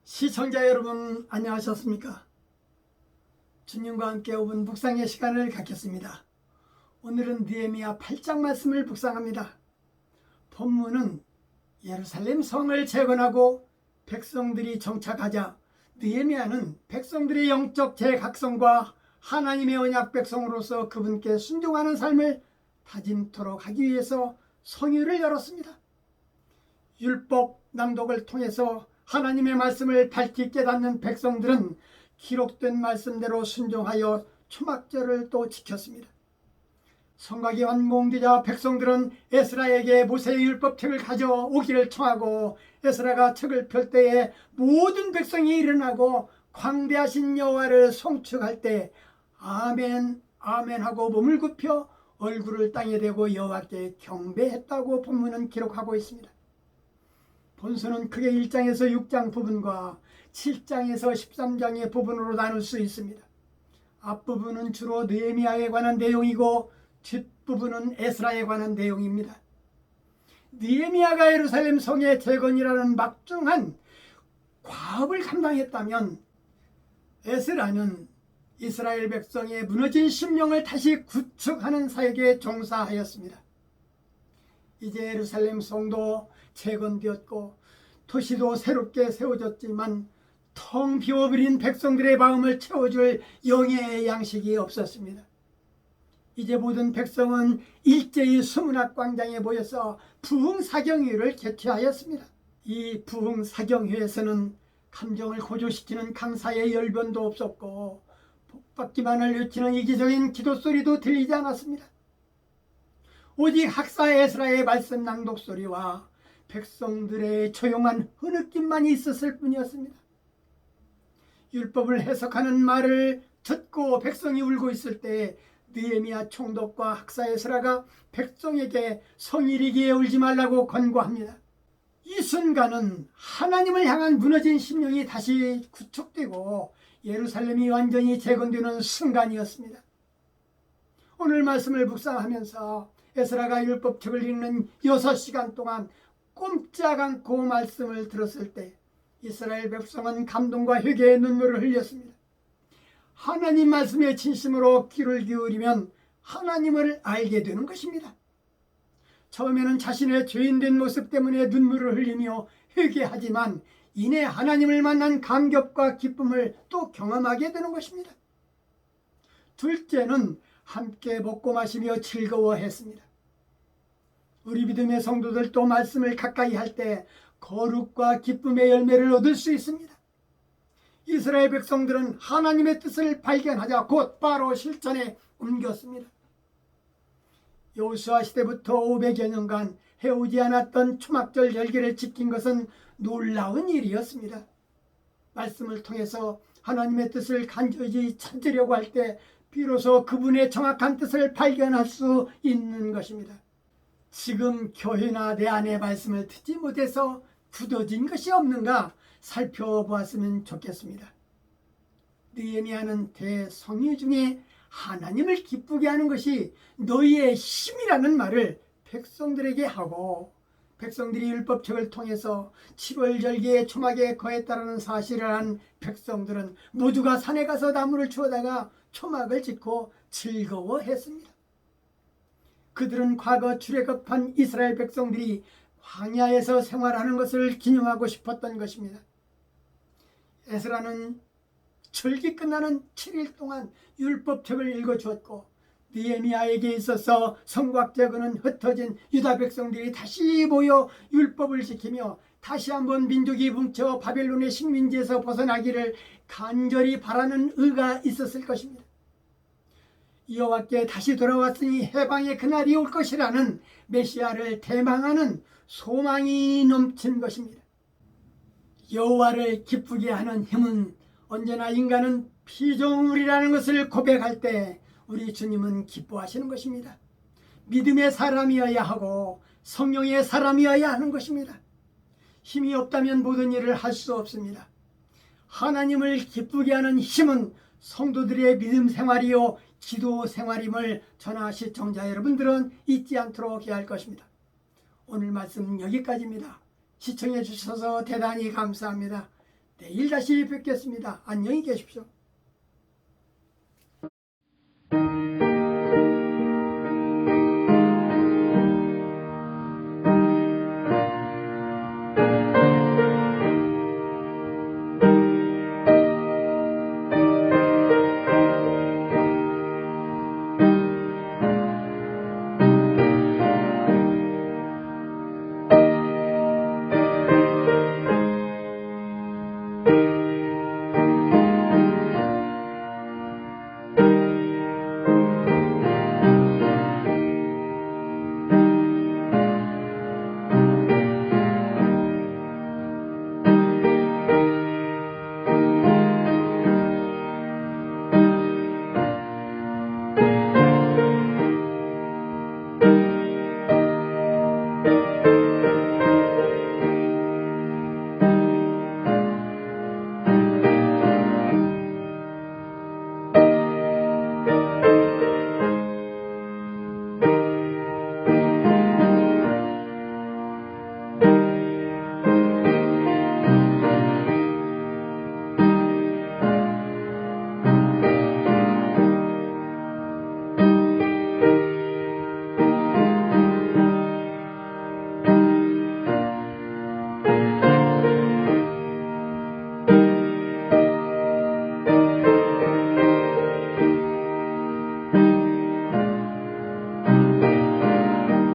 시청자 여러분, 안녕하셨습니까? 주님과 함께 5분 묵상의 시간을 갖겠습니다. 오늘은 느헤미야 8장 말씀을 묵상합니다. 본문은 예루살렘 성을 재건하고 백성들이 정착하자 느헤미야는 백성들의 영적 재각성과 하나님의 언약 백성으로서 그분께 순종하는 삶을 다짐토록 하기 위해서 성회를 열었습니다. 율법 낭독을 통해서 하나님의 말씀을 밝히 깨닫는 백성들은 기록된 말씀대로 순종하여 초막절을 또 지켰습니다. 성곽이 완공되자 백성들은 에스라에게 모세의 율법책을 가져오기를 청하고 에스라가 책을 펼 때에 모든 백성이 일어나고 광대하신 여호와를 송축할 때 아멘 아멘 하고 몸을 굽혀 얼굴을 땅에 대고 여호와께 경배했다고 본문은 기록하고 있습니다. 본서는 크게 1장에서 6장 부분과 7장에서 13장의 부분으로 나눌 수 있습니다. 앞부분은 주로 느헤미야에 관한 내용이고 뒷부분은 에스라에 관한 내용입니다. 느헤미야가 예루살렘 성의 재건이라는 막중한 과업을 감당했다면 에스라는 이스라엘 백성의 무너진 심령을 다시 구축하는 사역에 종사하였습니다. 이제 예루살렘 성도 재건되었고 도시도 새롭게 세워졌지만 텅 비워버린 백성들의 마음을 채워줄 영의 양식이 없었습니다. 이제 모든 백성은 일제히 수문학광장에 모여서 부흥사경회를 개최하였습니다. 이 부흥사경회에서는 감정을 고조시키는 강사의 열변도 없었고 복받기만을 외치는 이기적인 기도소리도 들리지 않았습니다. 오직 학사 에스라의 말씀 낭독 소리와 백성들의 조용한 흐느낌만이 있었을 뿐이었습니다. 율법을 해석하는 말을 듣고 백성이 울고 있을 때 느헤미야 총독과 학사 에스라가 백성에게 성일이기에 울지 말라고 권고합니다. 이 순간은 하나님을 향한 무너진 심령이 다시 구축되고 예루살렘이 완전히 재건되는 순간이었습니다. 오늘 말씀을 묵상하면서 에스라가 율법책을 읽는 6시간 동안 꼼짝 않고 말씀을 들었을 때 이스라엘 백성은 감동과 회개의 눈물을 흘렸습니다. 하나님 말씀에 진심으로 귀를 기울이면 하나님을 알게 되는 것입니다. 처음에는 자신의 죄인된 모습 때문에 눈물을 흘리며 회개하지만 이내 하나님을 만난 감격과 기쁨을 또 경험하게 되는 것입니다. 둘째는 함께 먹고 마시며 즐거워했습니다. 우리 믿음의 성도들도 말씀을 가까이 할 때 거룩과 기쁨의 열매를 얻을 수 있습니다. 이스라엘 백성들은 하나님의 뜻을 발견하자 곧바로 실천에 옮겼습니다. 여호수아 시대부터 500여 년간 해오지 않았던 초막절 열기를 지킨 것은 놀라운 일이었습니다. 말씀을 통해서 하나님의 뜻을 간절히 찾으려고 할 때 비로소 그분의 정확한 뜻을 발견할 수 있는 것입니다. 지금 교회나 내 안에 말씀을 듣지 못해서 굳어진 것이 없는가 살펴보았으면 좋겠습니다. 느헤미야는 대성의 중에 하나님을 기쁘게 하는 것이 너희의 힘이라는 말을 백성들에게 하고 백성들이 율법책을 통해서 7월 절기의 초막에 거했다는 사실을 한 백성들은 모두가 산에 가서 나무를 주워다가 초막을 짓고 즐거워했습니다. 그들은 과거 출애굽한 이스라엘 백성들이 광야에서 생활하는 것을 기념하고 싶었던 것입니다. 에스라는 절기 끝나는 7일 동안 율법책을 읽어주었고 느헤미야에게 있어서 성곽 재건은 흩어진 유다 백성들이 다시 모여 율법을 지키며 다시 한번 민족이 뭉쳐 바벨론의 식민지에서 벗어나기를 간절히 바라는 의가 있었을 것입니다. 여호와께 다시 돌아왔으니 해방의 그날이 올 것이라는 메시아를 대망하는 소망이 넘친 것입니다. 여호와를 기쁘게 하는 힘은 언제나 인간은 피조물이라는 것을 고백할 때 우리 주님은 기뻐하시는 것입니다. 믿음의 사람이어야 하고 성령의 사람이어야 하는 것입니다. 힘이 없다면 모든 일을 할 수 없습니다. 하나님을 기쁘게 하는 힘은 성도들의 믿음 생활이요 기도 생활임을 전하 시청자 여러분들은 잊지 않도록 해야 할 것입니다. 오늘 말씀 여기까지입니다. 시청해 주셔서 대단히 감사합니다. 내일 다시 뵙겠습니다. 안녕히 계십시오.